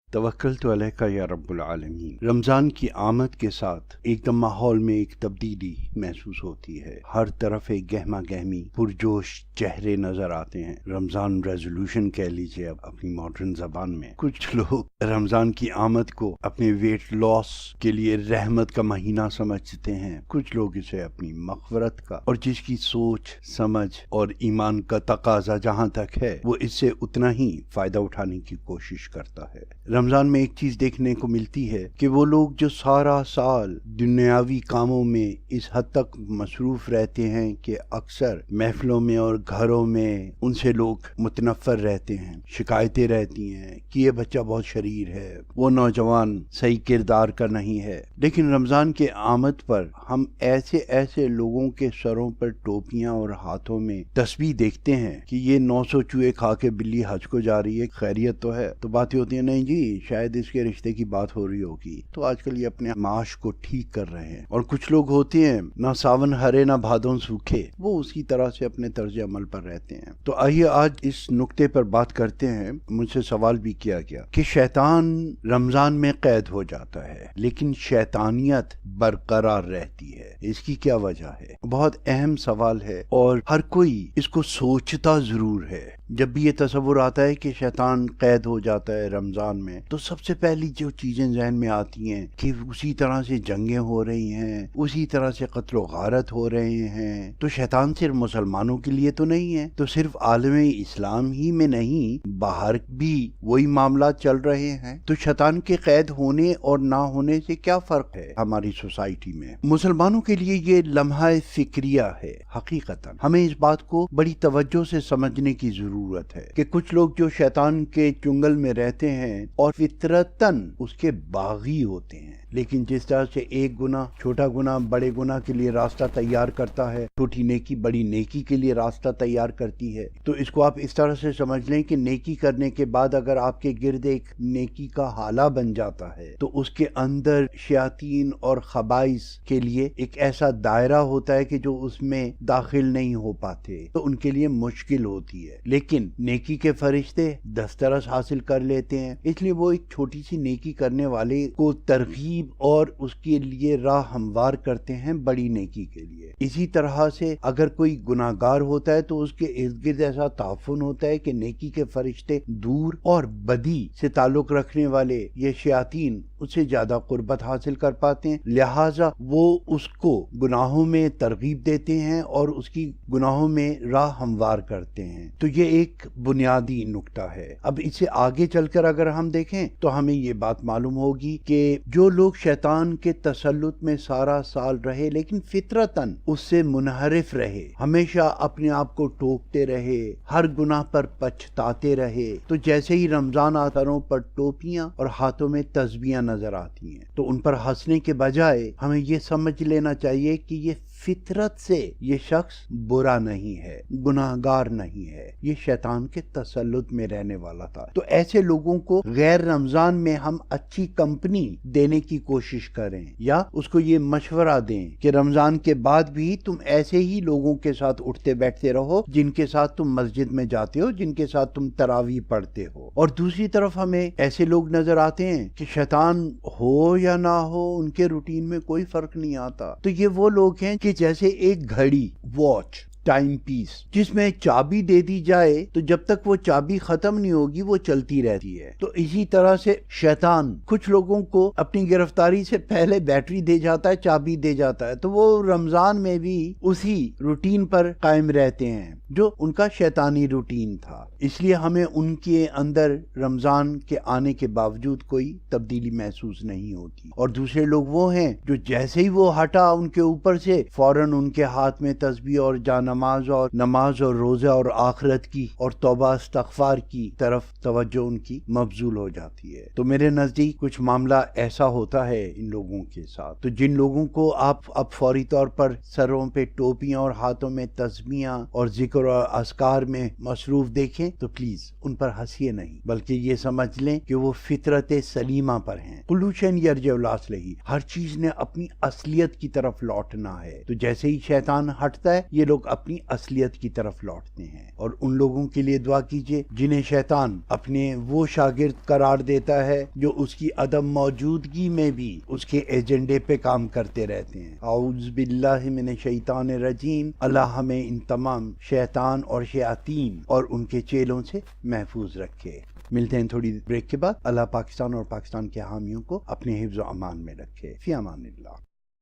तवक्कलतु अलैका या रब्बुल आलमीन। रमज़ान की आमद के साथ एकदम माहौल में एक तब्दीली महसूस होती है। हर तरफ एक गहमा गहमी पुरजोश चेहरे नज़र आते हैं। रमज़ान रेजोल्यूशन कह लीजिए अब अपनी मॉडर्न ज़बान में। कुछ लोग रमज़ान की आमद को अपने वेट लॉस के लिए रहमत का महीना समझते हैं, कुछ लोग इसे अपनी मग़फ़िरत का, और जिसकी सोच समझ और ईमान का तकाजा जहाँ तक है वो इससे उतना ही फ़ायदा उठाने की कोशिश करता है। रमज़ान में एक चीज़ देखने को मिलती है कि वो लोग जो सारा साल दुनियावी कामों में इस हद तक मसरूफ़ रहते हैं कि अक्सर महफिलों में और घरों में उनसे लोग मुतनफ़र रहते हैं, शिकायतें रहती हैं कि ये बच्चा बहुत शरीर है, वो नौजवान सही किरदार का नहीं है। लेकिन रमज़ान के आमद पर हम ऐसे ऐसे लोगों के सरों पर टोपियाँ और हाथों में तस्बीह देखते हैं कि ये 900 चूहे खा के बिल्ली हज को जा रही है, खैरियत तो है। तो बातें होती है नहीं जी, शायद इसके रिश्ते की बात हो रही होगी, तो आजकल ये अपने माश को ठीक कर रहे हैं। और कुछ लोग होते हैं ना सावन हरे ना भादों सूखे, वो उसी तरह से अपने तर्ज अमल पर रहते हैं। तो आइए आज इस नुक्ते पर बात करते हैं। मुझसे सवाल भी किया गया कि शैतान रमजान में कैद हो जाता है लेकिन शैतानियत बरकरार रहती है, इसकी क्या वजह है? बहुत अहम सवाल है और हर कोई इसको सोचता जरूर है। जब भी ये तस्वुर आता है कि शैतान कैद हो जाता है रमजान में, तो सबसे पहली जो चीजें ज़हन में आती हैं कि उसी तरह से जंगें हो रही हैं, उसी तरह से कत्ल गारत हो रहे हैं। तो शैतान सिर्फ मुसलमानों के लिए तो नहीं है, तो सिर्फ आलमे इस्लाम ही में नहीं, बाहर भी वही मामला चल रहे हैं। तो शैतान के कैद होने और ना होने से क्या फर्क है हमारी सोसाइटी में? मुसलमानों के लिए ये लम्हा फिक्रिया है। हकीकतन हमें इस बात को बड़ी तवज्जो से समझने की जरूरत है कि कुछ लोग जो शैतान के चुंगल में रहते हैं और फितरतन उसके बागी होते हैं, लेकिन जिस तरह से एक गुनाह छोटा गुनाह बड़े गुनाह के लिए रास्ता तैयार करता है, छोटी नेकी बड़ी नेकी के लिए रास्ता तैयार करती है, तो इसको आप इस तरह से समझ लें कि नेकी करने के बाद अगर आपके गिर्द एक नेकी का हाला बन जाता है तो उसके अंदर शयातीन और खबाइस के लिए एक ऐसा दायरा होता है कि जो उसमें दाखिल नहीं हो पाते, तो उनके लिए मुश्किल होती है। लेकिन नेकी के फरिश्ते दस्तरस हासिल कर लेते हैं, इसलिए वो एक छोटी सी नेकी करने वाले को तरगीब और उसके लिए राह हमवार करते हैं बड़ी नेकी के लिए। इसी तरह से अगर कोई गुनाहगार होता है तो उसके इर्द गिर्द ऐसा ताफुन होता है कि नेकी के फरिश्ते दूर और बदी से ताल्लुक रखने वाले ये शयातीन उससे ज्यादा कुर्बत हासिल कर पाते हैं, लिहाजा वो उसको गुनाहों में तरगीब देते हैं और उसकी गुनाहों में राह हमवार करते हैं। तो ये एक बुनियादी नुक्ता है। अब इससे आगे चलकर अगर हम देखें तो हमें ये बात मालूम होगी कि जो लोग शैतान के तसल्लुत में सारा साल रहे लेकिन फितरतन उससे मुनहरिफ रहे, हमेशा अपने आप को टोकते रहे, हर गुनाह पर पछताते रहे, तो जैसे ही रमजान आता सरों पर टोपियां और हाथों में तस्बीहां नजर आती हैं तो उन पर हंसने के बजाय हमें ये समझ लेना चाहिए कि ये फितरत से ये शख्स बुरा नहीं है, गुनाहगार नहीं है, ये शैतान के तसल्लुत में रहने वाला था। तो ऐसे लोगों को गैर रमजान में हम अच्छी कंपनी देने की कोशिश करें या उसको ये मशवरा दें कि रमजान के बाद भी तुम ऐसे ही लोगों के साथ उठते बैठते रहो जिनके साथ तुम मस्जिद में जाते हो, जिनके साथ तुम तरावी पढ़ते हो। और दूसरी तरफ हमें ऐसे लोग नजर आते हैं कि शैतान हो या ना हो उनके रूटीन में कोई फर्क नहीं आता। तो ये वो लोग हैं कि जैसे एक घड़ी, वॉच, टाइम पीस जिसमें चाबी दे दी जाए तो जब तक वो चाबी खत्म नहीं होगी वो चलती रहती है। तो इसी तरह से शैतान कुछ लोगों को अपनी गिरफ्तारी से पहले बैटरी दे जाता है, चाबी दे जाता है, तो वो रमजान में भी उसी रूटीन पर कायम रहते हैं जो उनका शैतानी रूटीन था। इसलिए हमें उनके अंदर रमजान के आने के बावजूद कोई तब्दीली महसूस नहीं होती। और दूसरे लोग वो हैं जो जैसे ही वो हटा उनके ऊपर से फौरन उनके हाथ में तस्बीह और नमाज और रोजा और आखिरत की और तौबा इस्तगफार की तरफ तवज्जो उनकी मबजूल हो जाती है। तो मेरे नजदीक कुछ मामला ऐसा होता है इन लोगों के साथ। तो जिन लोगों को आप अब फौरी तौर पर सरों पे टोपियां और हाथों में तस्बीहां और जिक्र और अस्कार में मसरूफ देखें तो प्लीज उन पर हंसिए नहीं, बल्कि ये समझ लें कि वो फितरत सलीमा पर हैं। کلو شین یرجع الاصلہ، ہر چیز نے اپنی اصلیت کی طرف لوٹنا ہے. تو جیسے ہی شیطان ہٹتا ہے یہ لوگ اپنی اصلیت کی طرف لوٹتے ہیں. اور ان لوگوں کے لیے دعا کیجئے جنہیں شیطان اپنے وہ شاگرد قرار دیتا ہے جو اس کی عدم موجودگی میں بھی اس کے ایجنڈے پہ کام کرتے رہتے ہیں. اعوذ باللہ من الشیطان الرجیم. اللہ ہمیں ان تمام شیطان اور شیاطین اور ان کے چیلوں سے محفوظ رکھے. ملتے ہیں تھوڑی بریک کے بعد. اللہ پاکستان اور پاکستان کے حامیوں کو اپنے حفظ و امان میں رکھے. فی امان اللہ.